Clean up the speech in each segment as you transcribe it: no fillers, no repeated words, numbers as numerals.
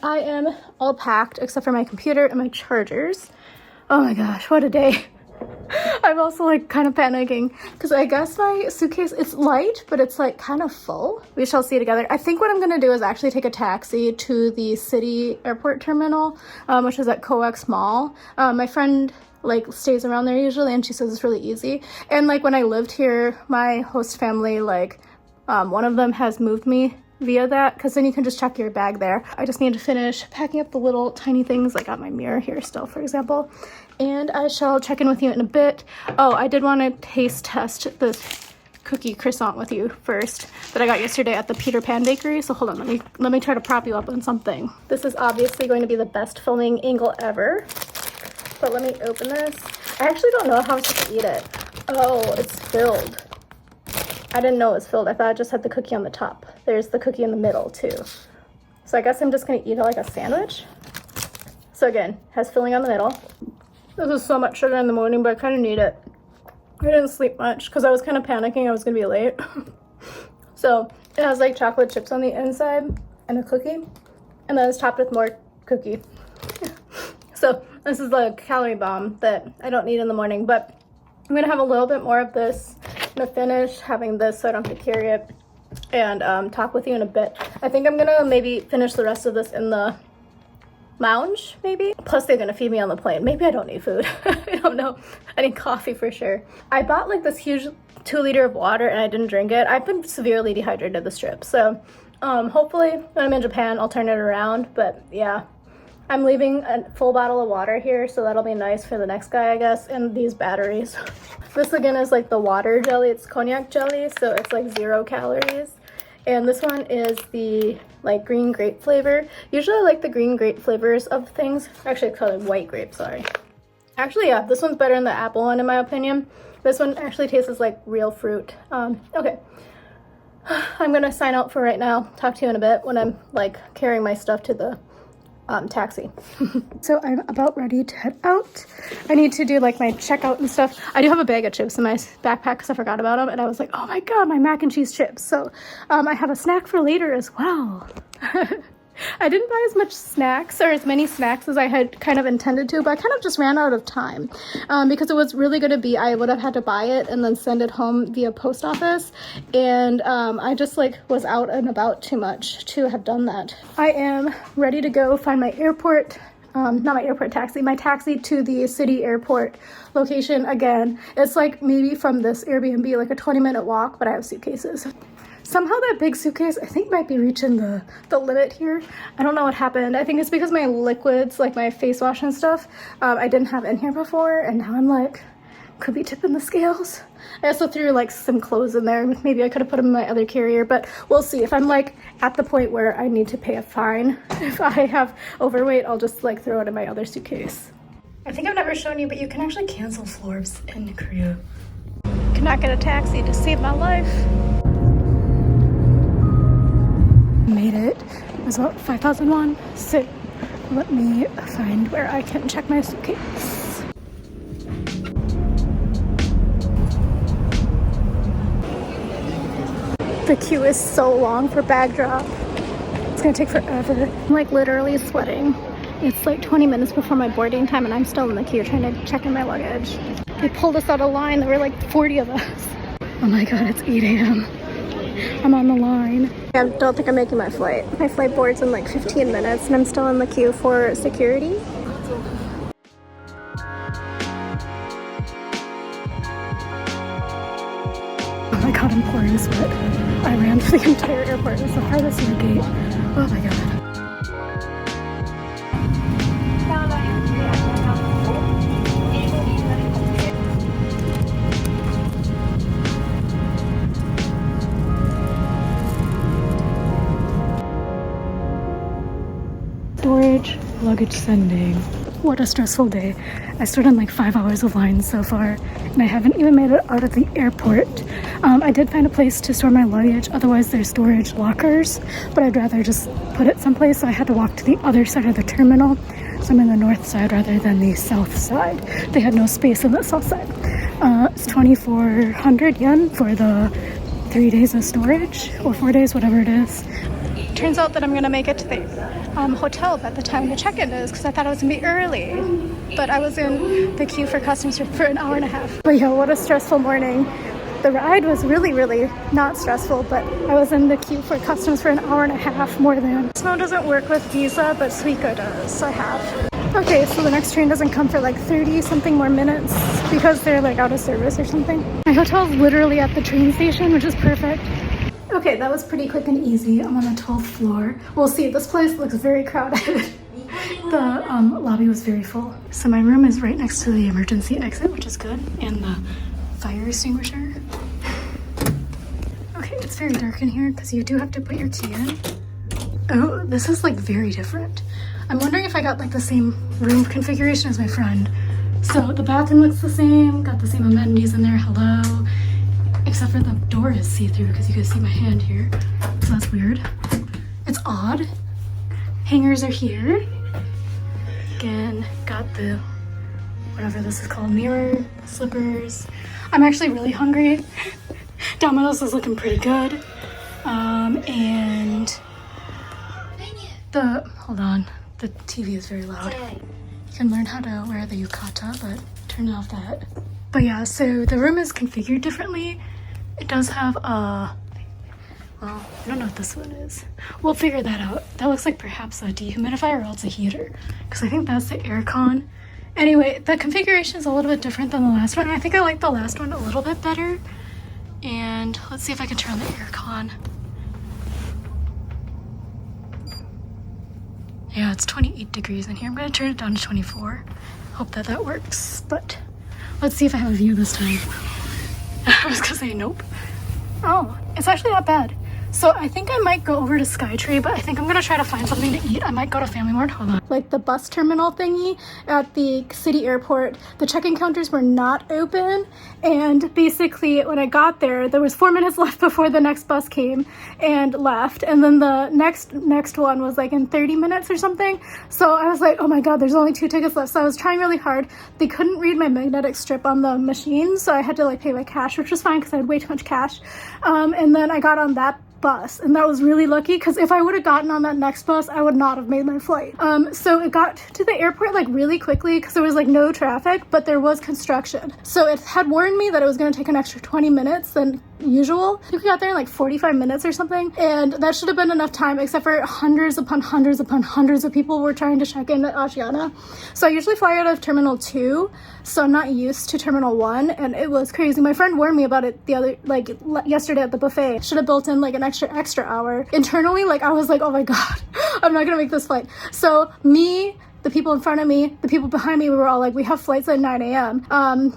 I am all packed except for my computer and my chargers. Oh my gosh, what a day. I'm also like kind of panicking because I guess my suitcase, it's light, but it's like kind of full. We shall see together. I think what I'm gonna do is actually take a taxi to the city airport terminal, which is at COEX Mall. My friend like stays around there usually, and she says it's really easy. And like when I lived here, my host family, like one of them has moved me via that, because then you can just check your bag there. I just need to finish packing up the little tiny things. I got my mirror here still, for example, and I shall check in with you in a bit. Oh, I did want to taste test this cookie croissant with you first that I got yesterday at the Peter Pan bakery. So hold on, let me try to prop you up on something. This is obviously going to be the best filming angle ever, but let me open this. I actually don't know how I'm supposed to eat it. Oh, it's filled. I didn't know it was filled. I thought I just had the cookie on the top. There's the cookie in the middle too. So I guess I'm just gonna eat it like a sandwich. So again, has filling on the middle. This is so much sugar in the morning, but I kind of need it. I didn't sleep much because I was kind of panicking I was gonna be late. So it has like chocolate chips on the inside and a cookie, and then it's topped with more cookie. So this is the calorie bomb that I don't need in the morning, but I'm gonna have a little bit more of this. I'm gonna finish having this so I don't have to carry it, and talk with you in a bit. I think I'm gonna maybe finish the rest of this in the lounge, maybe. Plus they're gonna feed me on the plane. Maybe I don't need food. I don't know. I need coffee for sure. I bought like this huge 2 liter of water and I didn't drink it. I've been severely dehydrated this trip, so hopefully when I'm in Japan I'll turn it around. But yeah, I'm leaving a full bottle of water here, so that'll be nice for the next guy, I guess, and these batteries. This again is like the water jelly. It's cognac jelly, so it's like 0 calories. And this one is the like green grape flavor. Usually I like the green grape flavors of things. Actually, it's called white grape, sorry. Actually, yeah, this one's better than the apple one in my opinion. This one actually tastes like real fruit. Okay. I'm gonna sign out for right now. Talk to you in a bit when I'm like carrying my stuff to the taxi. So I'm about ready to head out. I need to do like my checkout and stuff. I do have a bag of chips in my backpack because I forgot about them, and I was like, oh my god, my mac and cheese chips. So I have a snack for later as well. I didn't buy as much snacks, or as many snacks as I had kind of intended to, but I kind of just ran out of time because it was really going to be, I would have had to buy it and then send it home via post office, and I just like was out and about too much to have done that. I am ready to go find my airport, not my airport taxi, my taxi to the city airport location. Again, it's like maybe from this Airbnb like a 20-minute walk, but I have suitcases. Somehow that big suitcase, I think, might be reaching the limit here. I don't know what happened. I think it's because my liquids, like my face wash and stuff, I didn't have in here before, and now I'm like, could be tipping the scales. I also threw like some clothes in there. Maybe I could have put them in my other carrier, but we'll see. If I'm like at the point where I need to pay a fine, if I have overweight, I'll just like throw it in my other suitcase. I think I've never shown you, but you can actually cancel floors in Korea. Cannot get a taxi to save my life. Made it. It was about 5,000 won. So let me find where I can check my suitcase. The queue is so long for bag drop. It's gonna take forever. I'm like literally sweating. It's like 20 minutes before my boarding time and I'm still in the queue trying to check in my luggage. They pulled us out of line. There were like 40 of us. Oh my god, it's 8 a.m. I'm on the line. I don't think I'm making my flight. My flight boards in like 15 minutes and I'm still in the queue for security. Oh my god, I'm pouring sweat. I ran through the entire airport. It's the farthest to the gate. Oh my god. Storage, luggage sending. What a stressful day. I stood in like 5 hours of line so far, and I haven't even made it out of the airport. I did find a place to store my luggage, otherwise there's storage lockers, but I'd rather just put it someplace, so I had to walk to the other side of the terminal. So I'm in the north side rather than the south side. They had no space on the south side. It's 2,400 yen for the 3 days of storage, or 4 days, whatever it is. turns out that I'm gonna make it to the hotel by the time the check-in is, because I thought it was gonna be early. But I was in the queue for customs for an hour and a half. But yeah, what a stressful morning. The ride was really, really not stressful, but I was in the queue for customs for an hour and a half more than. Snow doesn't work with Visa, but Suica does, so I have. Okay, so the next train doesn't come for like 30 something more minutes because they're like out of service or something. My hotel's literally at the train station, which is perfect. Okay, that was pretty quick and easy. I'm on the 12th floor. We'll see, this place looks very crowded. The lobby was very full. So my room is right next to the emergency exit, which is good, and the fire extinguisher. Okay, it's very dark in here because you do have to put your key in. Oh, this is like very different. I'm wondering if I got like the same room configuration as my friend. So the bathroom looks the same, got the same amenities in there, hello. Except for the door is see-through because you can see my hand here. So that's weird. It's odd. Hangers are here. Again, got the, whatever this is called, mirror, slippers. I'm actually really hungry. Domino's is looking pretty good. And hold on, the TV is very loud. You can learn how to wear the yukata, but turn off that. But yeah, so the room is configured differently. It does have a, well, I don't know what this one is. We'll figure that out. That looks like perhaps a dehumidifier or else a heater, because I think that's the air con. Anyway, the configuration is a little bit different than the last one. I think I like the last one a little bit better. And let's see if I can turn on the air con. Yeah, it's 28 degrees in here. I'm gonna turn it down to 24. Hope that works, but let's see if I have a view this time. I was gonna say nope. Oh, it's actually not bad. So I think I might go over to Skytree, but I think I'm gonna try to find something to eat. I might go to Family Mart, hold on. Like the bus terminal thingy at the city airport, the check-in counters were not open. And basically when I got there, there was 4 minutes left before the next bus came and left. And then the next one was like in 30 minutes or something. So I was like, oh my God, there's only 2 tickets left. So I was trying really hard. They couldn't read my magnetic strip on the machine. So I had to like pay by cash, which was fine because I had way too much cash. And then I got on that bus, and that was really lucky because if I would have gotten on that next bus, I would not have made my flight. So it got to the airport like really quickly because there was like no traffic, but there was construction. So it had warned me that it was going to take an extra 20 minutes than usual. I think we got there in like 45 minutes or something, and that should have been enough time, except for hundreds upon hundreds upon hundreds of people were trying to check in at Asiana. So I usually fly out of Terminal 2, so I'm not used to Terminal 1, and it was crazy. My friend warned me about it yesterday at the buffet. Should have built in like an extra hour. Internally, like I was like, oh my God, I'm not gonna make this flight. So me, the people in front of me, the people behind me, we were all like, we have flights at 9 a.m.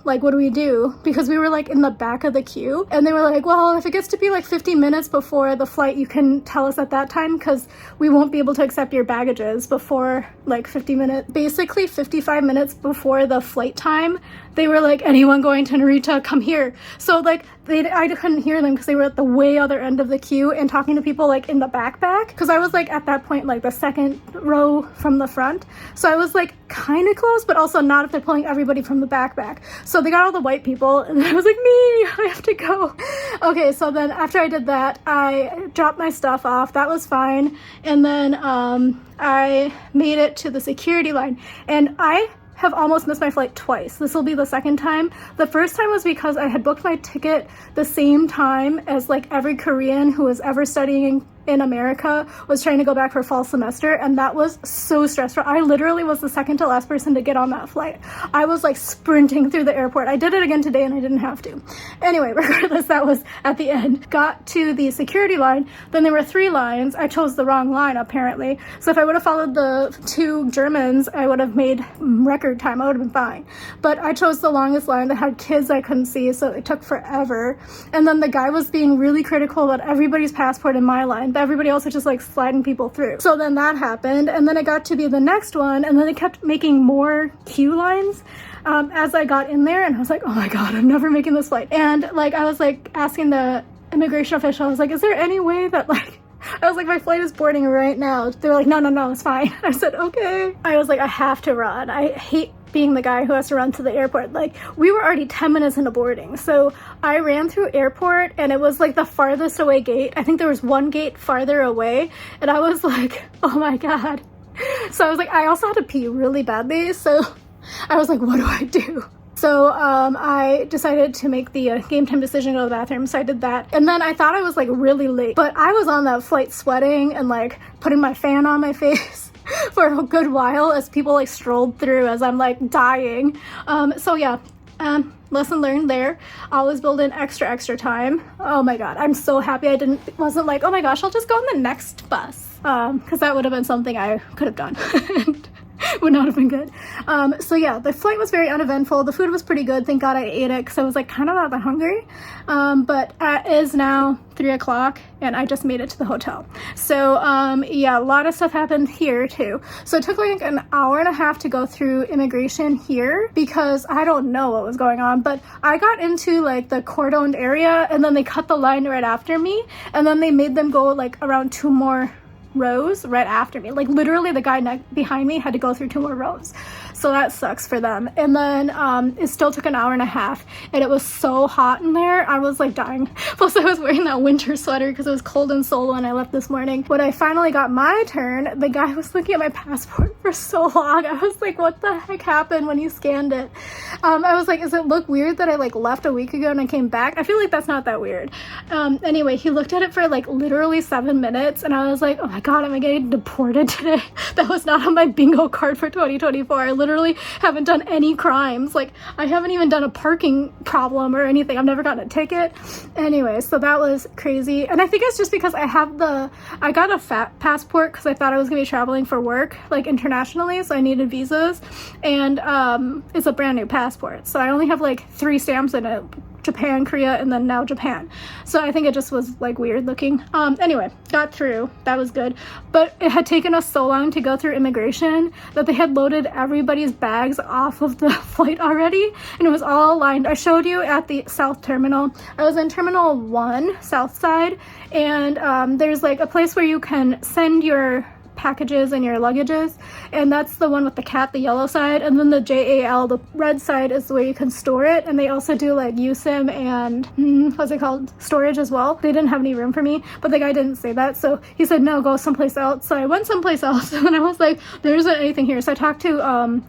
Like, what do we do? Because we were like in the back of the queue, and they were like, well, if it gets to be like 50 minutes before the flight, you can tell us at that time because we won't be able to accept your baggages before like 50 minutes. Basically 55 minutes before the flight time, they were like, anyone going to Narita, come here. So like I couldn't hear them because they were at the way other end of the queue and talking to people like in the back because I was like at that point like the second row from the front. So I was like kind of close, but also not if they're pulling everybody from the back. So they got all the white people and I was like, me, I have to go. Okay, so then after I did that, I dropped my stuff off. That was fine. And then I made it to the security line, and I have almost missed my flight twice. This will be the second time. The first time was because I had booked my ticket the same time as like every Korean who was ever studying in America was trying to go back for fall semester, and that was so stressful. I literally was the second to last person to get on that flight. I was like sprinting through the airport. I did it again today and I didn't have to. Anyway, regardless, that was at the end. Got to the security line, then there were 3 lines. I chose the wrong line apparently. So if I would have followed the 2 Germans, I would have made record time. I would have been fine. But I chose the longest line that had kids I couldn't see, so it took forever. And then the guy was being really critical about everybody's passport in my line, but everybody else was just like sliding people through. So then that happened, and then it got to be the next one, and then they kept making more queue lines as I got in there, and I was like, oh my God, I'm never making this flight. And like I was like asking the immigration official, I was like, is there any way that like, I was like, my flight is boarding right now. They were like, no, it's fine. I said, okay. I was like, I have to run. I hate being the guy who has to run to the airport, like we were already 10 minutes into boarding. So I ran through airport and it was like the farthest away gate. I think there was one gate farther away and I was like, oh my God. So I was like, I also had to pee really badly. So I was like, what do I do? So I decided to make the game time decision to go to the bathroom. So I did that. And then I thought I was like really late, but I was on that flight sweating and like putting my fan on my face for a good while as people like strolled through as I'm like dying. So yeah, lesson learned there. Always build in extra time. Oh my God, I'm so happy I wasn't like, oh my gosh, I'll just go on the next bus. Because that would have been something I could have done. Would not have been good. So yeah, the flight was very uneventful. The food was pretty good. Thank God I ate it because I was like kind of not that hungry. But it is now 3 o'clock and I just made it to the hotel. So yeah, a lot of stuff happened here too. So it took like an hour and a half to go through immigration here because I don't know what was going on, but I got into like the cordoned area and then they cut the line right after me and then they made them go like around 2 more rows right after me. Like literally the guy behind me had to go through 2 more rows. So that sucks for them. And then it still took an hour and a half and it was so hot in there. I was like dying. Plus I was wearing that winter sweater because it was cold in Seoul when I left this morning. When I finally got my turn, the guy was looking at my passport for so long. I was like, what the heck happened when you scanned it? I was like, does it look weird that I like left a week ago and I came back? I feel like that's not that weird. Anyway, he looked at it for like literally 7 minutes and I was like, oh my God, am I getting deported today? That was not on my bingo card for 2024. I literally haven't done any crimes. Like I haven't even done a parking problem or anything. I've never gotten a ticket. Anyway, so that was crazy. And I think it's just because I got a fat passport because I thought I was gonna be traveling for work, like internationally, so I needed visas. And it's a brand new passport. So I only have like 3 stamps in it. Japan, Korea, and then now Japan. So I think it just was like weird looking. Anyway, got through. That was good. But it had taken us so long to go through immigration that they had loaded everybody's bags off of the flight already. And it was all lined. I showed you at the South Terminal. I was in Terminal 1, South Side. And there's like a place where you can send your packages and your luggages, and that's the one with the cat, the yellow side, and then the JAL, the red side, is where you can store it. And they also do like USIM and what's it called, storage as well. They didn't have any room for me, but the guy didn't say that, so he said no, go someplace else. So I went someplace else and I was like, there isn't anything here. So I talked to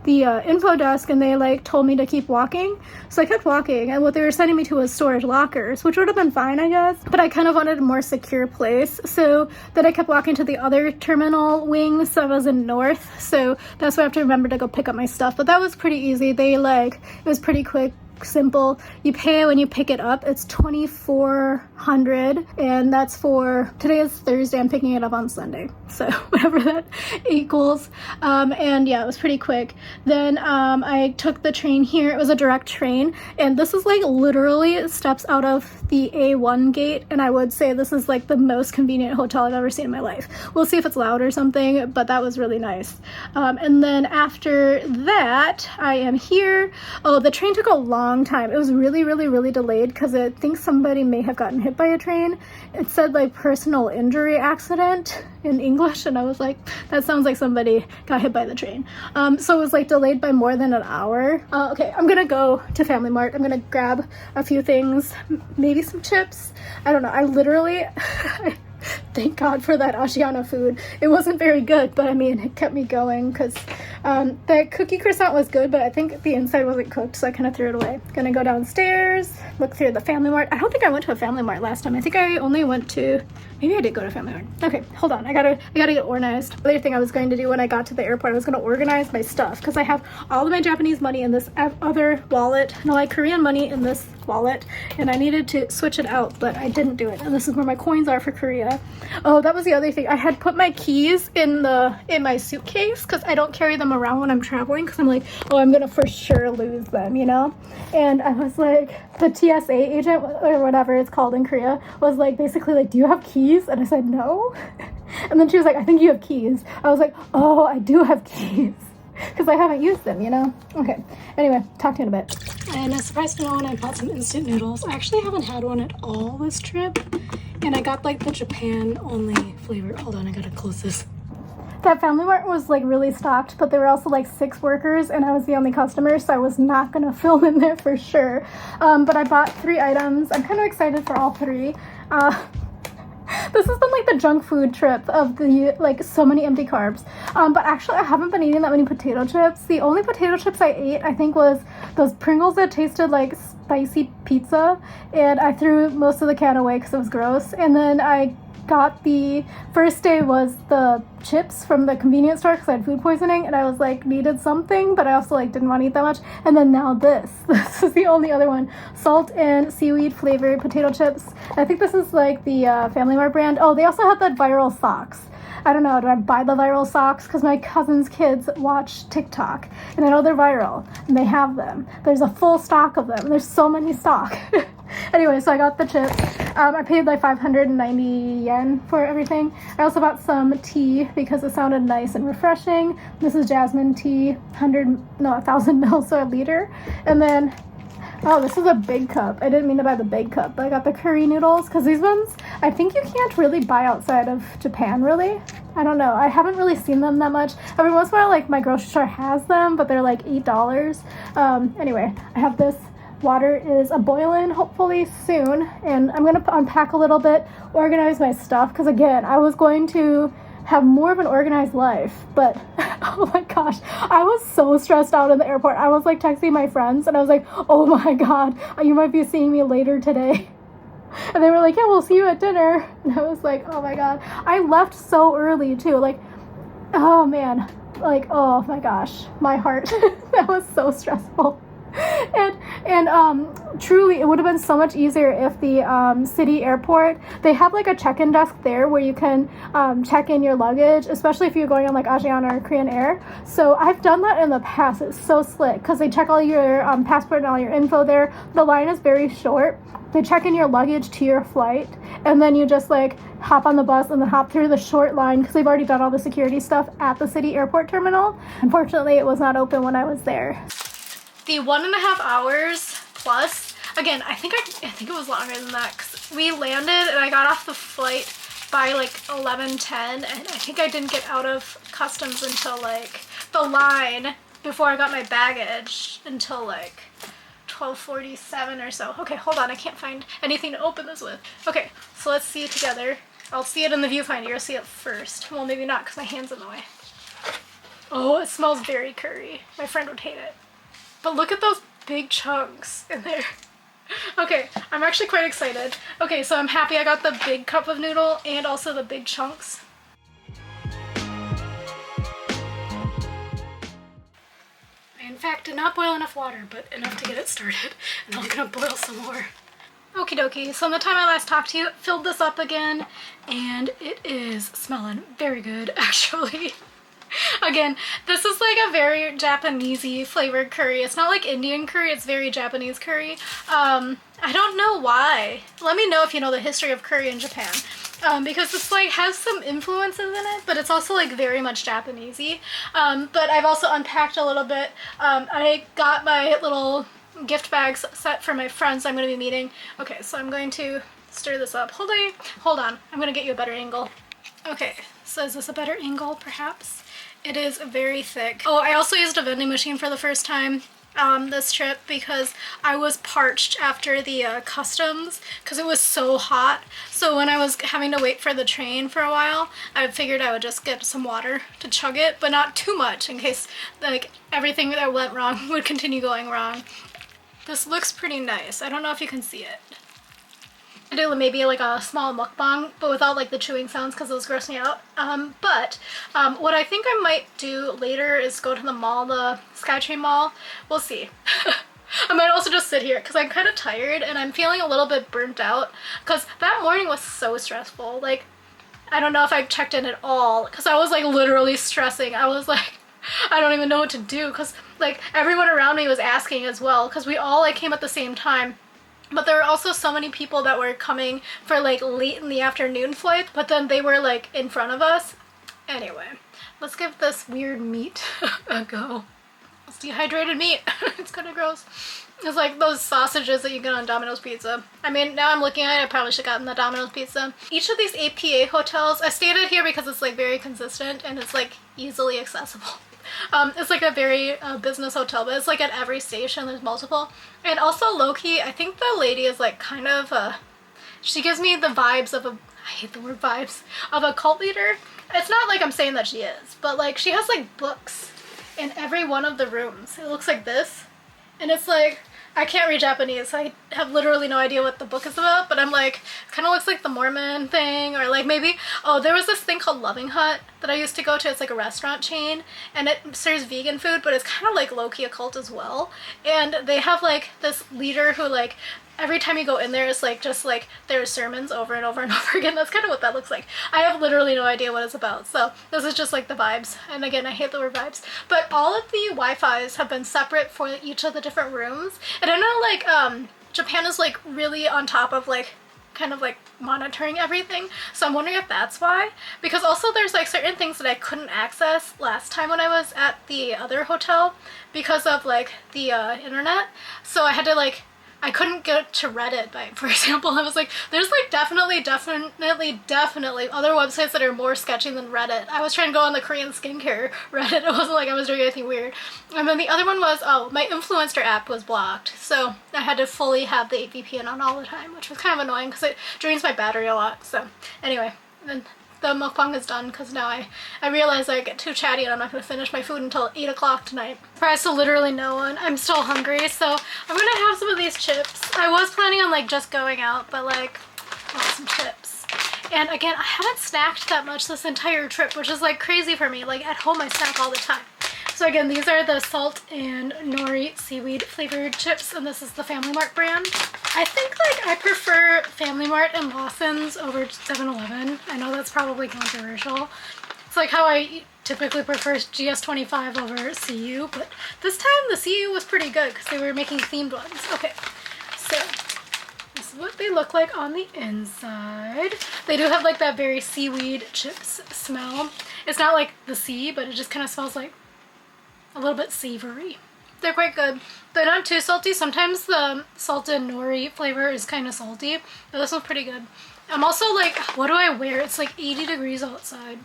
the info desk and they like told me to keep walking, so I kept walking, and what they were sending me to was storage lockers, which would have been fine I guess, but I kind of wanted a more secure place. So then I kept walking to the other terminal wing, so I was in north, so that's why I have to remember to go pick up my stuff. But that was pretty easy. It was pretty quick, simple. You pay when you pick it up. It's 2,400, and that's for, today is Thursday, I'm picking it up on Sunday, so whatever that equals. And yeah, it was pretty quick. Then I took the train here. It was a direct train, and this is like literally steps out of the A1 gate, and I would say this is like the most convenient hotel I've ever seen in my life. We'll see if it's loud or something, but that was really nice. And then after that, I am here. Oh, the train took a long time. It was really delayed because I think somebody may have gotten hit by a train. It said like personal injury accident in English, and I was like, that sounds like somebody got hit by the train. So it was like delayed by more than an hour. Okay, I'm gonna go to Family Mart. I'm gonna grab a few things, maybe some chips. I don't know. I literally thank God for that Asiana food. It wasn't very good, but I mean, it kept me going because the cookie croissant was good, but I think the inside wasn't cooked, so I kind of threw it away. Gonna go downstairs, look through the Family Mart. I don't think I went to a Family Mart last time. I think I only went to, maybe I did go to Family Mart. Okay, hold on. I gotta get organized. The other thing I was going to do when I got to the airport, I was gonna organize my stuff because I have all of my Japanese money in this other wallet, and all my Korean money in this wallet, and I needed to switch it out, but I didn't do it. And this is where my coins are for Korea. Oh, that was the other thing. I had put my keys in my suitcase because I don't carry them around when I'm traveling because I'm like, oh, I'm gonna for sure lose them, you know? And I was like, the TSA agent or whatever it's called in Korea was like basically like, do you have keys? And I said no. And then she was like, I think you have keys. I was like, oh, I do have keys because I haven't used them, you know? Okay, anyway, talk to you in a bit. And as surprised to know when I bought some instant noodles. I actually haven't had one at all this trip, and I got like the Japan only flavor. Hold on, I gotta close this. that Family Mart was like really stocked, but there were also like 6 workers and I was the only customer, so I was not gonna film in there for sure. But I bought 3 items. I'm kind of excited for all 3. This has been like the junk food trip of the, like, so many empty carbs. But actually I haven't been eating that many potato chips. The only potato chips I ate, I think, was those Pringles that tasted like spicy pizza, and I threw most of the can away because it was gross. And then I got the first day was the chips from the convenience store because I had food poisoning and I was like needed something, but I also like didn't want to eat that much. And then now this is the only other one, salt and seaweed flavored potato chips. I think this is like the Family Mart brand. Oh, they also have that viral socks. I don't know, do I buy the viral socks? Because my cousin's kids watch TikTok and I know they're viral and they have them. There's a full stock of them. There's so many stock. Anyway, so I got the chips. I paid like 590 yen for everything. I also bought some tea because it sounded nice and refreshing. This is jasmine tea, 1,000 mils, so a liter. And then, oh, this is a big cup. I didn't mean to buy the big cup, but I got the curry noodles because these ones, I think you can't really buy outside of Japan, really. I don't know. I haven't really seen them that much. Every once in a while, like, my grocery store has them, but they're like $8. Anyway, I have this. Water is a-boiling, hopefully soon, and I'm going to unpack a little bit, organize my stuff, because again, I was going to have more of an organized life, but oh my gosh, I was so stressed out in the airport. I was like texting my friends, and I was like, oh my god, you might be seeing me later today. And they were like, yeah, we'll see you at dinner. And I was like, oh my god. I left so early, too. Like, oh man. Like, oh my gosh. My heart. That was so stressful. And truly it would have been so much easier if the city airport, they have like a check-in desk there where you can check in your luggage, especially if you're going on like Asiana or Korean Air. So I've done that in the past. It's so slick because they check all your passport and all your info there. The line is very short. They check in your luggage to your flight, and then you just like hop on the bus and then hop through the short line because they've already done all the security stuff at the city airport terminal. Unfortunately, it was not open when I was there. The 1.5 hours plus, again, I think it was longer than that because we landed and I got off the flight by like 11:10, and I think I didn't get out of customs until like the line before I got my baggage until like 12:47 or so. Okay, hold on, I can't find anything to open this with. Okay, so let's see it together. I'll see it in the viewfinder. You'll see it first. Well, maybe not because my hand's in the way. Oh, it smells very curry. My friend would hate it. But look at those big chunks in there. Okay, I'm actually quite excited. Okay, so I'm happy I got the big cup of noodle and also the big chunks. I in fact did not boil enough water, but enough to get it started. And I'm gonna boil some more. Okie dokie, so in the time I last talked to you, filled this up again, and it is smelling very good, actually. Again, this is like a very Japanese-y flavored curry. It's not like Indian curry, it's very Japanese curry. I don't know why. Let me know if you know the history of curry in Japan. Because this like has some influences in it, but it's also like very much Japanese-y. But I've also unpacked a little bit. I got my little gift bags set for my friends I'm going to be meeting. Okay, so I'm going to stir this up. Hold on. I'm going to get you a better angle. Okay, so is this a better angle, perhaps? It is very thick. Oh, I also used a vending machine for the first time this trip because I was parched after the customs because it was so hot. So when I was having to wait for the train for a while, I figured I would just get some water to chug it, but not too much in case like everything that went wrong would continue going wrong. This looks pretty nice. I don't know if you can see it. I do maybe like a small mukbang, but without like the chewing sounds because those gross me out. But what I think I might do later is go to the mall, the Skytree Mall. We'll see. I might also just sit here because I'm kind of tired and I'm feeling a little bit burnt out because that morning was so stressful. Like, I don't know if I checked in at all because I was like literally stressing. I was like, I don't even know what to do because like everyone around me was asking as well because we all like came at the same time. But there were also so many people that were coming for like late in the afternoon flight, but then they were like in front of us. Anyway, let's give this weird meat a go. It's dehydrated meat. It's kind of gross. It's like those sausages that you get on Domino's Pizza. I mean, now I'm looking at it, I probably should have gotten the Domino's Pizza. Each of these APA hotels, I stayed at here because it's like very consistent and it's like easily accessible. It's like a very business hotel, but it's like at every station there's multiple. And also low-key, I think the lady is like kind of she gives me the vibes of a, I hate the word vibes, of a cult leader. It's not like I'm saying that she is, but like she has like books in every one of the rooms. It looks like this, and it's like, I can't read Japanese, so I have literally no idea what the book is about, but I'm like, it kind of looks like the Mormon thing, or like maybe, oh, there was this thing called Loving Hut that I used to go to. It's like a restaurant chain, and it serves vegan food, but it's kind of like low-key occult as well. And they have like this leader who like, every time you go in there, it's like just like there's sermons over and over and over again. That's kind of what that looks like. I have literally no idea what it's about, so this is just like the vibes. And again, I hate the word vibes, but all of the Wi-Fi's have been separate for each of the different rooms. And I know like Japan is like really on top of like kind of like monitoring everything, so I'm wondering if that's why. Because also there's like certain things that I couldn't access last time when I was at the other hotel because of like the internet, so I had to like, I couldn't get to Reddit, but for example, I was like, there's like definitely other websites that are more sketchy than Reddit. I was trying to go on the Korean skincare Reddit. It wasn't like I was doing anything weird. And then the other one was, oh, my influencer app was blocked, so I had to fully have the VPN on all the time, which was kind of annoying because it drains my battery a lot. So anyway, then the mukbang is done because now I realize I get too chatty and I'm not going to finish my food until 8 o'clock tonight. Surprise to literally no one. I'm still hungry, so I'm going to have some of these chips. I was planning on like just going out, but like, I want some chips. And again, I haven't snacked that much this entire trip, which is like crazy for me. Like at home I snack all the time. So again, these are the salt and nori seaweed flavored chips, and this is the Family Mart brand. I think like I prefer Family Mart and Lawson's over 7-Eleven. I know that's probably controversial. It's like how I typically prefer GS25 over CU, but this time the CU was pretty good because they were making themed ones. Okay, so this is what they look like on the inside. They do have like that very seaweed chips smell. It's not like the sea, but it just kind of smells like a little bit savory. They're quite good. They're not too salty. Sometimes the salted nori flavor is kind of salty, but this one's pretty good. I'm also like, what do I wear? It's like 80 degrees outside,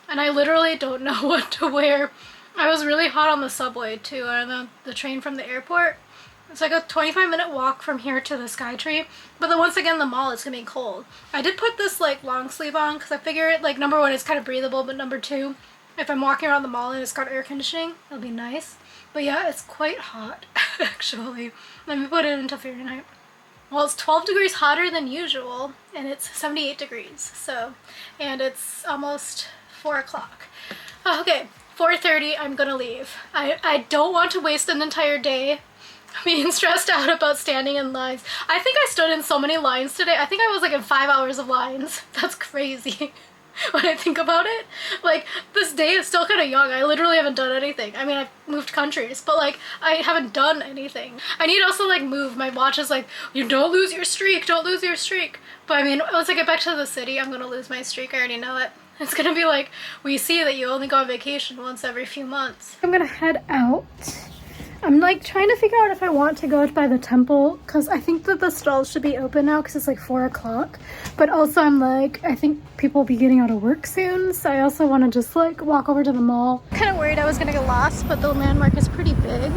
and I literally don't know what to wear. I was really hot on the subway too, or the train from the airport. It's like a 25-minute walk from here to the Skytree, but then once again the mall is gonna be cold. I did put this like long sleeve on because I figure like number one, it's kind of breathable, but number two, if I'm walking around the mall and it's got air conditioning, it'll be nice. But yeah, it's quite hot, actually. Let me put it into Fahrenheit. Well, it's 12 degrees hotter than usual, and it's 78 degrees, so, and it's almost 4 o'clock. Okay, 4:30, I'm gonna leave. I don't want to waste an entire day being stressed out about standing in lines. I think I stood in so many lines today. I think I was like in 5 hours of lines. That's crazy. When I think about it, like, this day is still kind of young. I literally haven't done anything. I mean, I've moved countries, but like, I haven't done anything. I need to also like move. My watch is like, you don't lose your streak, don't lose your streak. But I mean, once I get back to the city, I'm gonna lose my streak. I already know it. It's gonna be like, we see that you only go on vacation once every few months. I'm gonna head out. I'm like trying to figure out if I want to go by the temple, because I think that the stalls should be open now because it's like 4 o'clock. But also I'm like, I think people will be getting out of work soon, so I also want to just like walk over to the mall. Kind of worried I was gonna get lost, but the landmark is pretty big.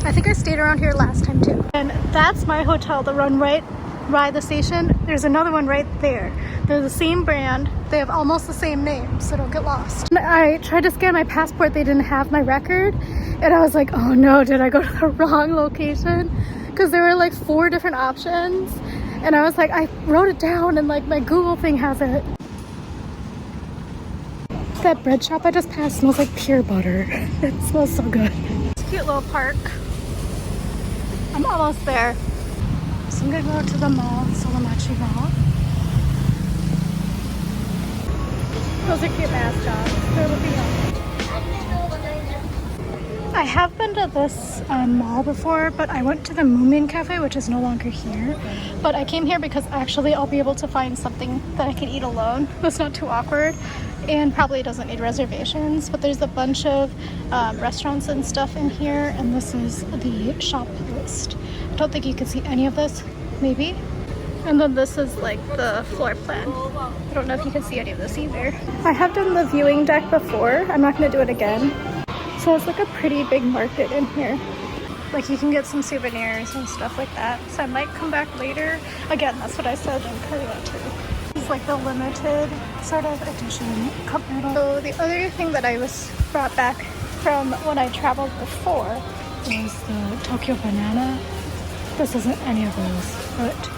I think I stayed around here last time too. And that's my hotel, the run right by the station. There's another one right there. They're the same brand. They have almost the same name, so don't get lost. And I tried to scan my passport. They didn't have my record. And I was like, oh no, did I go to the wrong location? Because there were like 4 different options. And I was like, I wrote it down and like my Google thing has it. That bread shop I just passed smells like pure butter. It smells so good. It's a cute little park. I'm almost there. So I'm gonna go to the mall, Solamachi Mall. Those are cute mascots. They're looking up. I have been to this mall before, but I went to the Moomin Cafe, which is no longer here. But I came here because actually I'll be able to find something that I can eat alone that's not too awkward, and probably doesn't need reservations. But there's a bunch of restaurants and stuff in here, and this is the shop list. I don't think you can see any of this, maybe. And then this is like the floor plan. I don't know if you can see any of this either. I have done the viewing deck before. I'm not going to do it again. So it's like a pretty big market in here. Like you can get some souvenirs and stuff like that. So I might come back later. Again, that's what I said in Korea too. It's like the limited sort of edition cup noodle. So the other thing that I was brought back from when I traveled before was the Tokyo banana. This isn't any of those, but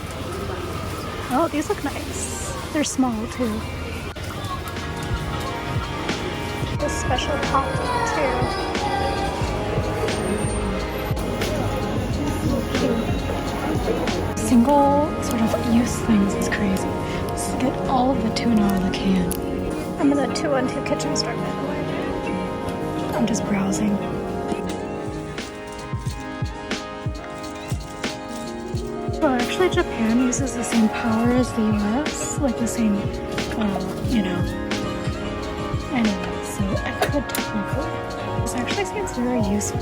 oh, these look nice. They're small too. This special pop too. Single sort of use things is crazy. Just get all of the tuna on the can. I'm in the 212 kitchen store, by the way. I'm just browsing. Well, actually Japan uses the same power as the US, like the same, you know. Anyway, so I could technically. This actually seems very useful.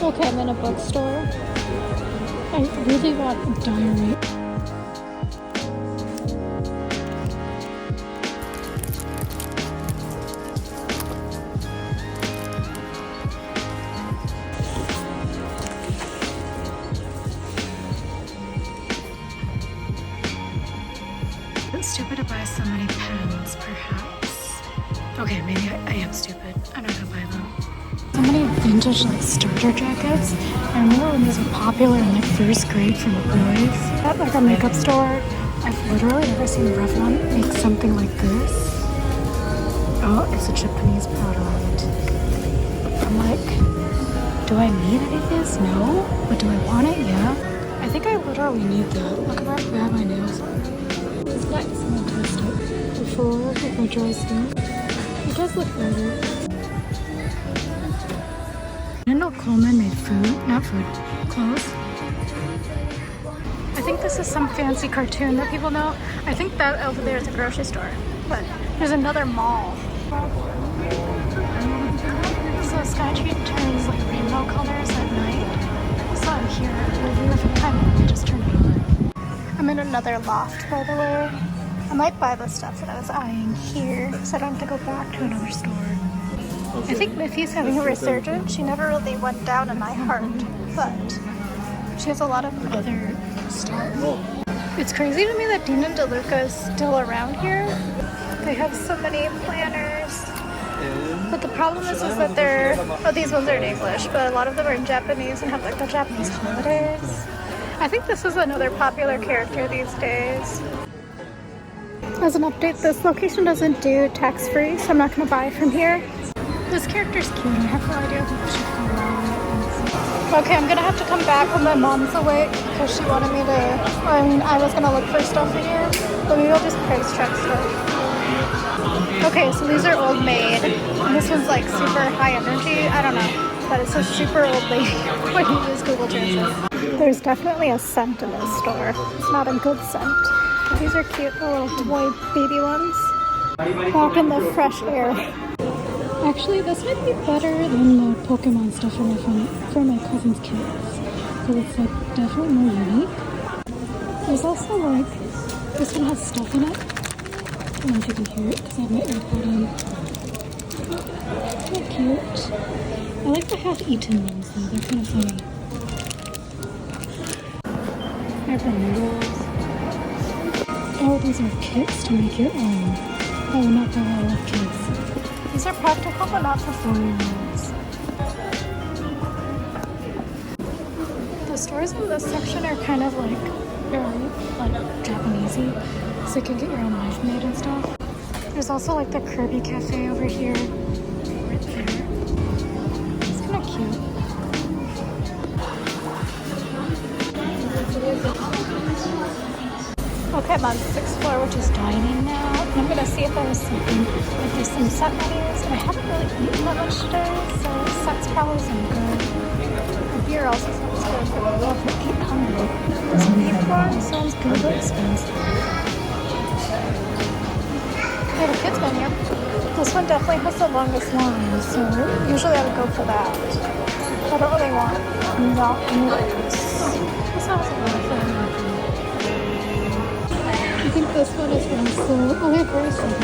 Okay, I'm in a bookstore. I really want a diary. It's stupid to buy so many pens, perhaps. Okay, maybe I am stupid. I'm not gonna buy them. So many vintage like starter jackets. I remember when these were popular in like first grade for the boys. At like a makeup store, I've literally never seen Revlon make something like this. Oh, it's a Japanese product. I'm like, do I need any of this? No. But do I want it? Yeah. I think I literally need that. Look at that bad my nails are. It's nice. I'm gonna test it before if I dry skin. It does look better. I didn't know Coleman made food, not food, clothes. I think this is some fancy cartoon that people know. I think that over there is a grocery store, but there's another mall. So Skytree turns like rainbow colors at night. So I'm here, I just turned it on. I'm in another loft, by the way. I might buy the stuff that I was eyeing here, so I don't have to go back to another store. I think Miffy's having a resurgence. She never really went down in my heart, but she has a lot of other stuff. It's crazy to me that Dean and DeLuca is still around here. They have so many planners. But the problem is that they're, oh, these ones are in English, but a lot of them are in Japanese and have like the Japanese holidays. I think this is another popular character these days. As an update, this location doesn't do tax-free, so I'm not going to buy from here. This character's cute. I have no idea who she should go around. Okay, I'm gonna have to come back when my mom's awake because she wanted me to. I mean, I was gonna look for stuff in here, but maybe I'll just price check stuff. Okay, so these are Old Maid, and this one's like super high energy. I don't know, but it says super old lady when you use Google Translate. There's definitely a scent in this store. It's not a good scent. But these are cute, the little toy baby ones. Walk in the fresh air. Actually, this might be better than the Pokemon stuff for my cousin's kids. So it's like definitely more unique. There's also like, this one has stuff in it. I don't know if you can hear it because I have my AirPod in. They're cute. I like the half-eaten ones though, they're kind of funny. I have the Noodles. Oh, these are kits to make your own. Oh, not that I love kids. These are practical, but not for 4-year-olds. The stores in this section are kind of like very like Japanesey, so you can get your own life made and stuff. There's also like the Kirby Cafe over here, right there. It's kind of cute. Okay, I'm on the 6th floor, which is dining now. And I'm gonna see if there's something, like there's some set menus. And I haven't really eaten that much today, so sets probably some good. The beer also sounds good, but I love to eat hungry. This beef one sounds good, but expensive. Okay, the kids menu. This one definitely has the longest line, so usually I would go for that. I don't really want noodles. This sounds like I think this one is also. Oh, we have rice in this.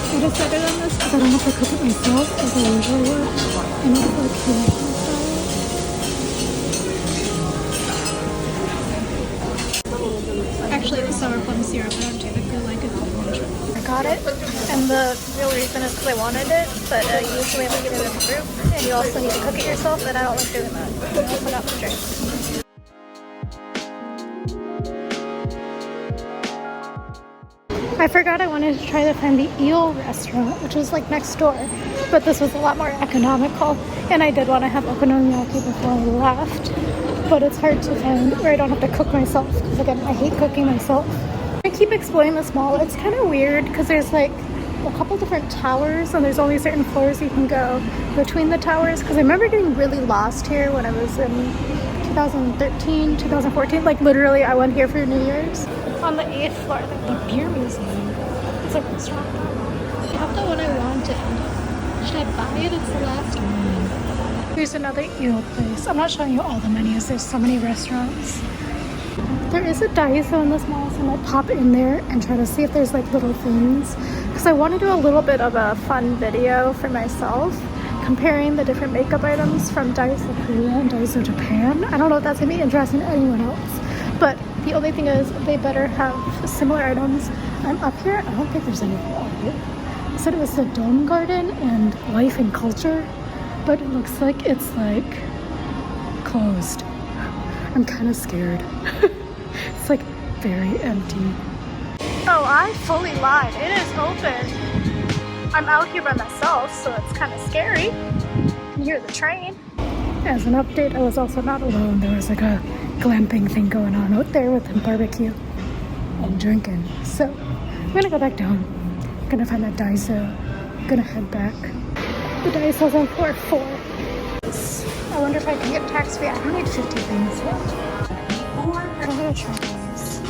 I decided on this because I don't have to cook it myself as I usually would. And it's like Hiroshima-style. Actually, the sour plum syrup, I don't typically like it that much. I got it, and the real reason is because I wanted it, but usually we get it in a group, and you also need to cook it yourself, and I don't like doing that. I also got the drink. I forgot I wanted to try to find the eel restaurant, which was like next door, but this was a lot more economical, and I did want to have okonomiyaki before I left, but it's hard to find where I don't have to cook myself, because again, I hate cooking myself. I keep exploring this mall. It's kind of weird because there's like a couple different towers, and there's only certain floors you can go between the towers, because I remember getting really lost here when I was in 2013, 2014, like literally I went here for New Year's. On the 8th floor, the beer museum. It's a restaurant. I have the one I wanted. Should I buy it? It's the last one. Here's another eel place. I'm not showing you all the menus. There's so many restaurants. There is a Daiso in this mall, so I might pop in there and try to see if there's like little things. Because I want to do a little bit of a fun video for myself, comparing the different makeup items from Daiso Korea and Daiso Japan. I don't know if that's going to be interesting to anyone else. But the only thing is, they better have similar items. I'm up here. I don't think there's anything up here. I said it was the Dome Garden and Life and Culture, but it looks like it's like closed. I'm kind of scared. It's like very empty. Oh, I fully lied. It is open. I'm out here by myself, so it's kind of scary. You can hear the train. As an update, I was also not alone. There was like a glamping thing going on out there with the barbecue and drinking. So I'm gonna go back down. I'm gonna find that Daiso. I'm gonna head back. The Daiso's on floor 4. I wonder if I can get tax-free. I don't need 50 things yet. I'm gonna try these.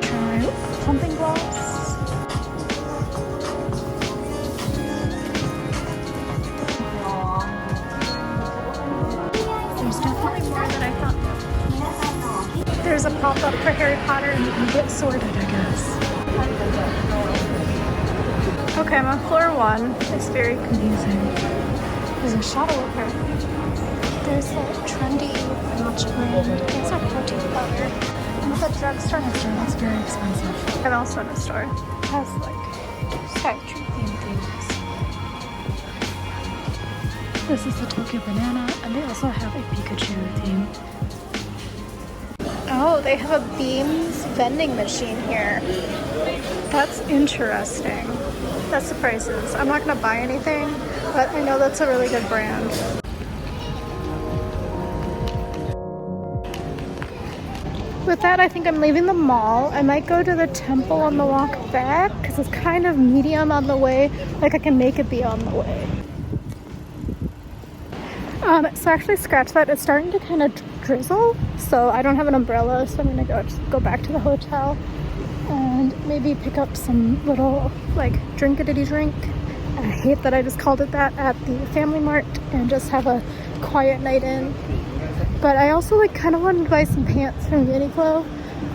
Try pumping gloves. There's definitely more than I thought. There's a pop-up for Harry Potter and you can get sorted, I guess. Okay, I'm on floor 1. It's very confusing. There's a shuttle over. There's like trendy matcha brand. It's like protein powder. And it's a drugstore next door. That's very expensive. And also in a store. It has like Skytree themed things. This is the Tokyo Banana, and they also have a Pikachu theme. Oh, they have a Beams vending machine here. That's interesting. That's the prices. I'm not gonna buy anything, but I know that's a really good brand. With that, I think I'm leaving the mall. I might go to the temple on the walk back because it's kind of medium on the way. Like I can make it be on the way. So actually scratch that. It's starting to kind of drizzle, so I don't have an umbrella, so I'm gonna go back to the hotel and maybe pick up some little like drink-a-ditty drink. I hate that I just called it that at the Family Mart and just have a quiet night in. But I also like kind of wanted to buy some pants from Uniqlo,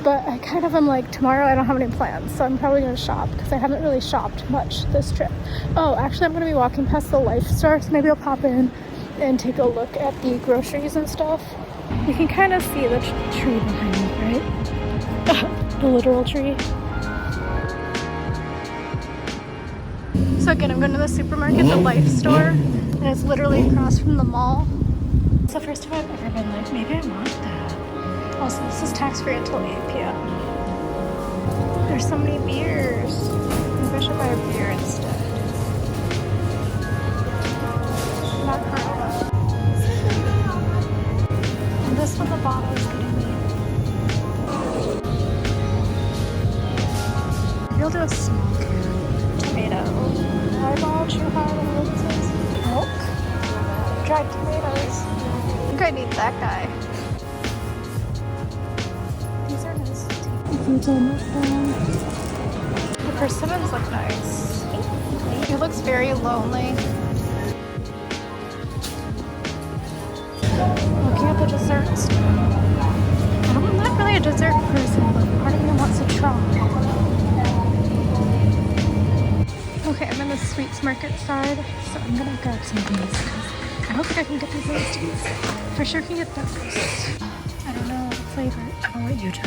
but I kind of am like, tomorrow I don't have any plans, so I'm probably gonna shop because I haven't really shopped much this trip. Oh, actually I'm gonna be walking past the Life store, so maybe I'll pop in and take a look at the groceries and stuff. You can kind of see the tree behind me, right? The literal tree. So again, I'm going to the supermarket, the Life store, and it's literally across from the mall. It's the first time I've ever been like, maybe I want that. Also, this is tax-free until 8 p.m. There's so many beers. Maybe I should buy a beer instead. Not Corona. And this one, the bottle is getting me. Maybe I'll do a small can. Tomato. Eyeball, true hard, and what is this? Milk. Dried tomatoes. I think I need that guy. These are nice. Food's almost done. The persimmons look nice. It looks very lonely. Looking at the desserts. I'm not really a dessert person, but part of me wants to try. Okay, I'm in the sweets market side, so I'm gonna grab some of these because I don't think I can get these roasties. For sure can get those. I don't know what flavor. I don't want Yuja.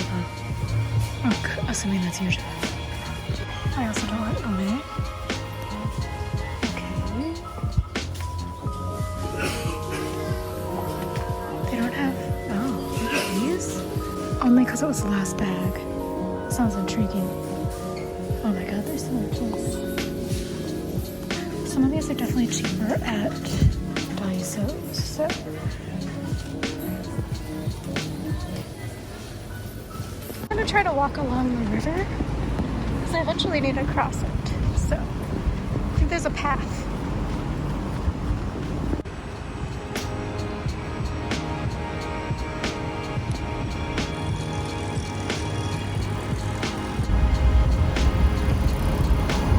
Oh, assuming that's Yuja. I also don't want Ome. They don't have, oh, these? Only because it was the last bag. Sounds intriguing. Oh my god, they're so nice. Some of these are definitely cheaper at Daiso, so. I'm gonna try to walk along the river, because I eventually need to cross it, so. I think there's a path.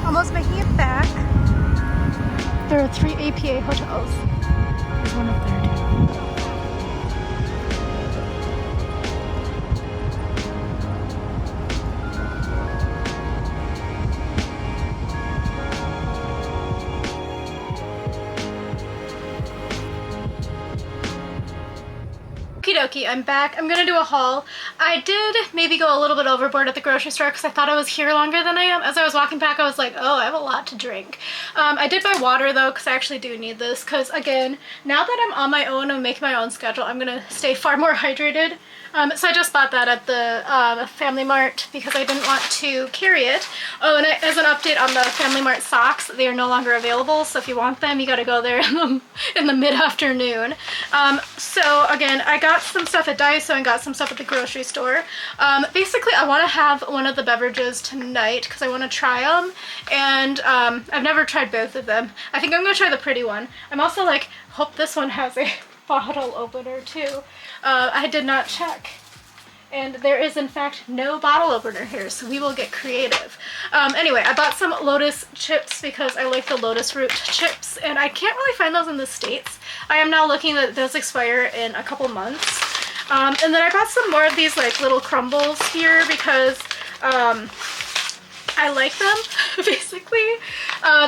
Almost making it back. There are 3 APA hotels. There's one up there too. Okie dokie, I'm back. I'm gonna do a haul. I did maybe go a little bit overboard at the grocery store because I thought I was here longer than I am. As I was walking back, I was like, oh, I have a lot to drink. I did buy water though because I actually do need this because, again, now that I'm on my own and making my own schedule, I'm gonna stay far more hydrated. So I just bought that at the Family Mart because I didn't want to carry it. Oh, and as an update on the Family Mart socks, they are no longer available. So if you want them, you gotta go there in the mid-afternoon. So again, I got some stuff at Daiso and got some stuff at the grocery store. Basically, I want to have one of the beverages tonight because I want to try them. And I've never tried both of them. I think I'm gonna try the pretty one. I'm also like, hope this one has a bottle opener too. I did not check, and there is in fact no bottle opener here, so we will get creative. Anyway, I bought some Lotus chips because I like the Lotus root chips, and I can't really find those in the States. I am now looking that those expire in a couple months. And then I bought some more of these like little crumbles here because I like them, basically.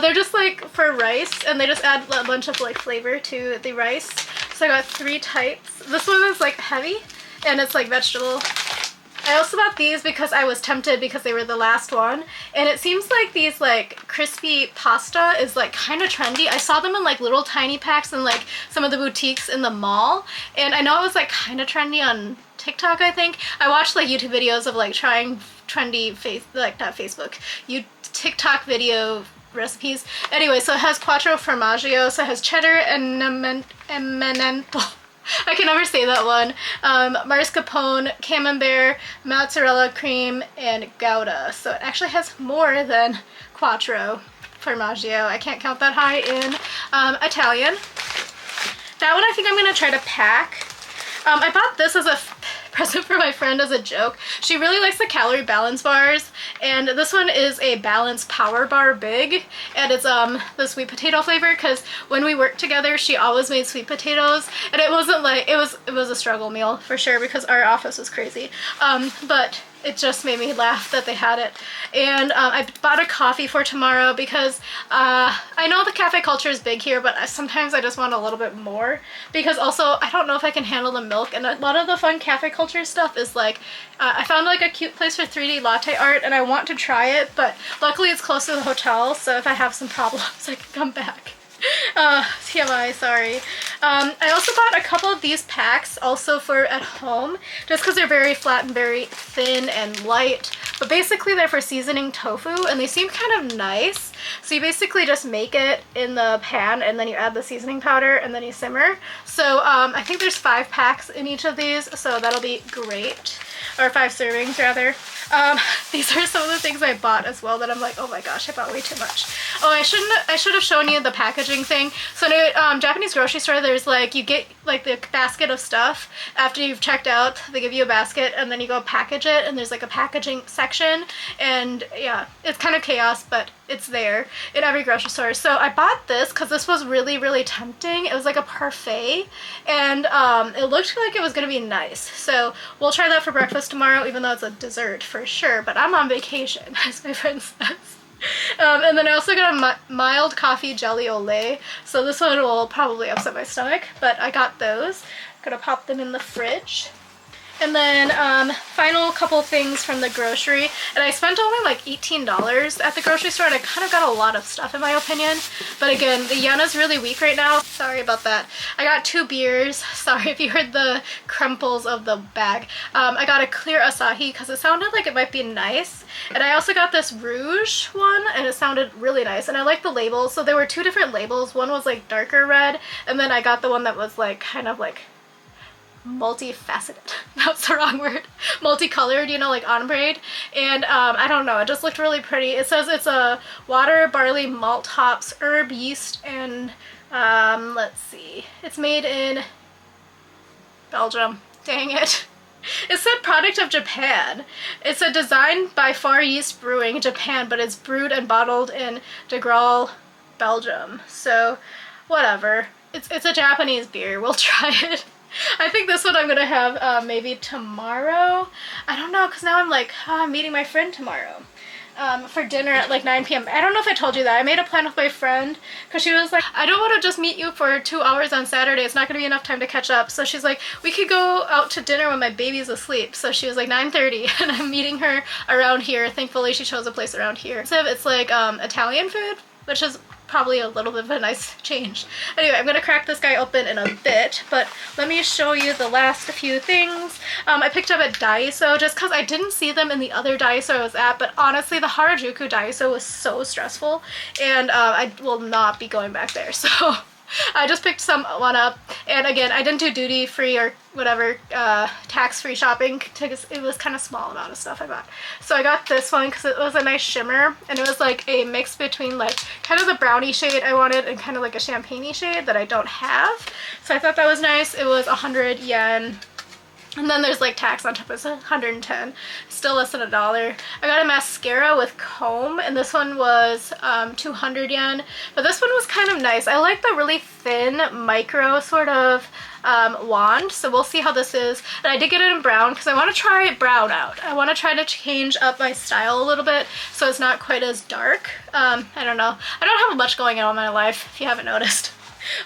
They're just like for rice, and they just add a bunch of like flavor to the rice. So I got 3 types. This one is like heavy, and it's like vegetable. I also bought these because I was tempted because they were the last one. And it seems like these like crispy pasta is like kind of trendy. I saw them in like little tiny packs in like some of the boutiques in the mall. And I know it was like kind of trendy on TikTok, I think. I watched like YouTube videos of like trying trendy TikTok video recipes. Anyway, so it has quattro formaggio, so it has cheddar and emmental. I can never say that one. Mascarpone, camembert, mozzarella cream, and Gouda. So it actually has more than quattro formaggio. I can't count that high in Italian. That one I think I'm gonna try to pack. I bought this as a present for my friend as a joke. She really likes the calorie balance bars, and this one is a Balance Power Bar Big, and it's the sweet potato flavor because when we worked together she always made sweet potatoes, and it wasn't like, it was a struggle meal for sure because our office was crazy, but it just made me laugh that they had it. And I bought a coffee for tomorrow because I know the cafe culture is big here, but sometimes I just want a little bit more, because also I don't know if I can handle the milk, and a lot of the fun cafe culture stuff is like I found like a cute place for 3D latte art and I want to try it, but luckily it's close to the hotel, so if I have some problems I can come back. TMI, sorry. I also bought a couple of these packs also for at home, just because they're very flat and very thin and light, but basically they're for seasoning tofu, and they seem kind of nice. So you basically just make it in the pan, and then you add the seasoning powder, and then you simmer. So I think there's 5 packs in each of these, so that'll be great. Or 5 servings rather. These are some of the things I bought as well that I'm like, oh my gosh, I bought way too much. Oh, I should have shown you the packaging thing. So in a Japanese grocery store, there's like, you get like the basket of stuff after you've checked out. They give you a basket and then you go package it, and there's like a packaging section, and yeah, it's kind of chaos, but it's there in every grocery store. So I bought this because this was really tempting. It was like a parfait, and it looked like it was gonna be nice. So we'll try that for breakfast tomorrow, even though it's a dessert for sure, but I'm on vacation, as my friend says. And then I also got a mild coffee jelly ole, so this one will probably upset my stomach, but I got those. I'm gonna pop them in the fridge. And then final couple things from the grocery, and I spent only like $18 at the grocery store, and I kind of got a lot of stuff in my opinion, but again, the yen is really weak right now. Sorry about that. I got 2 beers. Sorry if you heard the crumples of the bag. I got a clear Asahi because it sounded like it might be nice, and I also got this Rouge one, and it sounded really nice, and I like the labels. So there were 2 different labels. One was like darker red, and then I got the one that was like kind of like multifaceted. That's the wrong word. Multicolored, you know, like ombre. And I don't know, it just looked really pretty. It says it's a water, barley, malt, hops, herb, yeast, and let's see, it's made in Belgium. Dang it. It said product of Japan. It's a design by Far East Brewing Japan, but it's brewed and bottled in De Graal, Belgium. So whatever. It's a Japanese beer. We'll try it. I think this one I'm gonna have maybe tomorrow. I don't know, because now I'm like, oh, I'm meeting my friend tomorrow for dinner at like 9 p.m. I don't know if I told you that. I made a plan with my friend because she was like, I don't want to just meet you for 2 hours on Saturday. It's not gonna be enough time to catch up. So she's like, we could go out to dinner when my baby's asleep. So she was like 9:30, and I'm meeting her around here. Thankfully she chose a place around here. So it's like Italian food, which is probably a little bit of a nice change. Anyway, I'm gonna crack this guy open in a bit, but let me show you the last few things. I picked up at Daiso just because I didn't see them in the other Daiso I was at, but honestly the Harajuku Daiso was so stressful, and I will not be going back there. So I just picked one up, and again, I didn't do duty free or whatever tax-free shopping because it was kind of small amount of stuff I bought. So I got this one because it was a nice shimmer, and it was like a mix between like kind of the brownie shade I wanted and kind of like a champagne-y shade that I don't have. So I thought that was nice. It was 100 yen. And then there's like tax on top, it's 110, still less than $1. I got a mascara with comb, and this one was 200 yen, but this one was kind of nice. I like the really thin micro sort of wand, so we'll see how this is. And I did get it in brown because I want to try brown out. I want to try to change up my style a little bit so it's not quite as dark. I don't know. I don't have much going on in my life, if you haven't noticed.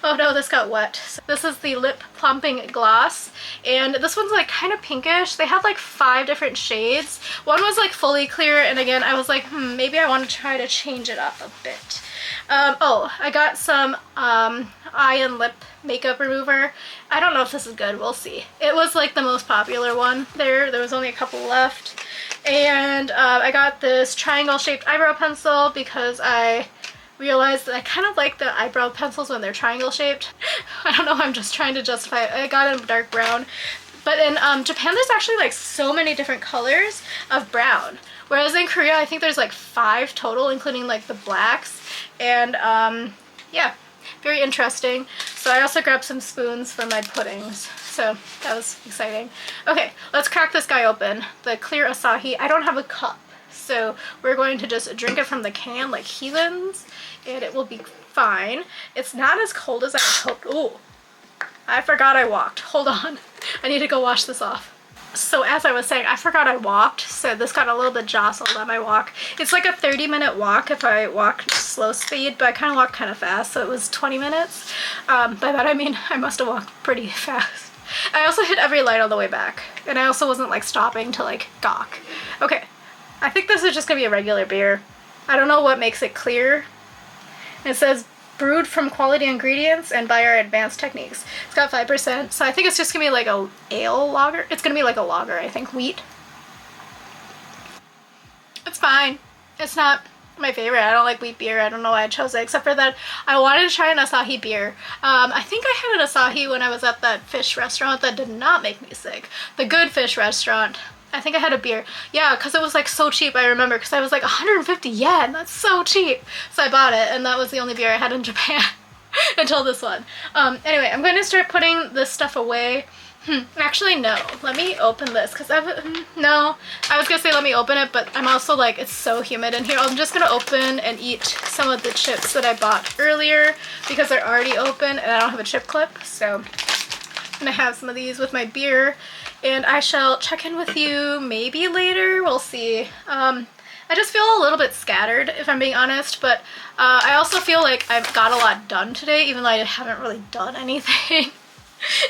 Oh no, this got wet. So this is the lip plumping gloss, and this one's like kind of pinkish. They had like 5 different shades. One was like fully clear, and again I was like, maybe I want to try to change it up a bit. Oh, I got some eye and lip makeup remover. I don't know if this is good, we'll see. It was like the most popular one there was only a couple left. And I got this triangle shaped eyebrow pencil because I realized that I kind of like the eyebrow pencils when they're triangle shaped. I don't know, I'm just trying to justify it. I got it in dark brown. But in Japan there's actually like so many different colors of brown. Whereas in Korea I think there's like 5 total, including like the blacks. And yeah, very interesting. So I also grabbed some spoons for my puddings. So that was exciting. Okay, let's crack this guy open. The clear Asahi. I don't have a cup, so we're going to just drink it from the can like heathens, and it will be fine. It's not as cold as I hoped. Oh, I forgot I walked. Hold on. I need to go wash this off. So as I was saying, I forgot I walked, so this got a little bit jostled on my walk. It's like a 30-minute walk if I walk slow speed, but I kind of walked kind of fast, so it was 20 minutes. By that I mean I must have walked pretty fast. I also hit every light on the way back, and I also wasn't like stopping to like gawk. Okay, I think this is just gonna be a regular beer. I don't know what makes it clear. It says brewed from quality ingredients and by our advanced techniques. It's got 5%, so I think it's just gonna be like a ale lager. It's gonna be like a lager, I think, wheat. It's fine. It's not my favorite. I don't like wheat beer. I don't know why I chose it, except for that I wanted to try an Asahi beer. I think I had an Asahi when I was at that fish restaurant that did not make me sick. The Good Fish restaurant. I think I had a beer. Yeah, because it was like so cheap, I remember, because I was like 150 yen. That's so cheap. So I bought it, and that was the only beer I had in Japan until this one. Anyway, I'm going to start putting this stuff away. Actually, no. Let me open this, because no. I was going to say let me open it, but I'm also like, it's so humid in here. I'm just going to open and eat some of the chips that I bought earlier, because they're already open, and I don't have a chip clip, so I'm going to have some of these with my beer. And I shall check in with you maybe later. We'll see. I just feel a little bit scattered, if I'm being honest, but I also feel like I've got a lot done today, even though I haven't really done anything.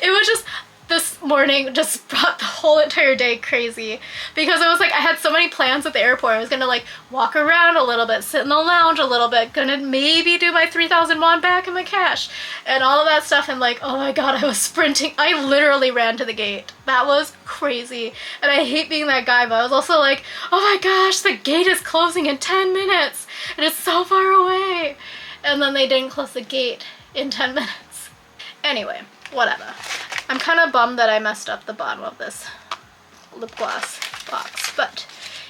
It was just, this morning just brought the whole entire day crazy, because it was like I had so many plans at the airport. I was gonna like walk around a little bit, sit in the lounge a little bit, gonna maybe do my 3,000 won back in my cash and all of that stuff, and like, oh my god, I was sprinting. I literally ran to the gate. That was crazy, and I hate being that guy, but I was also like, oh my gosh, the gate is closing in 10 minutes and it's so far away, and then they didn't close the gate in 10 minutes. Anyway, whatever. I'm kind of bummed that I messed up the bottom of this lip gloss box, but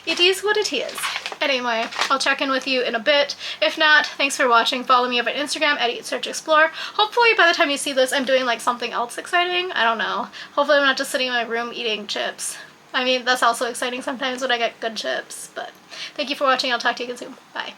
it is what it is. Anyway, I'll check in with you in a bit. If not, thanks for watching. Follow me up on Instagram at EatSearchExplore. Hopefully by the time you see this, I'm doing like something else exciting. I don't know. Hopefully I'm not just sitting in my room eating chips. I mean, that's also exciting sometimes when I get good chips, but thank you for watching. I'll talk to you again soon. Bye.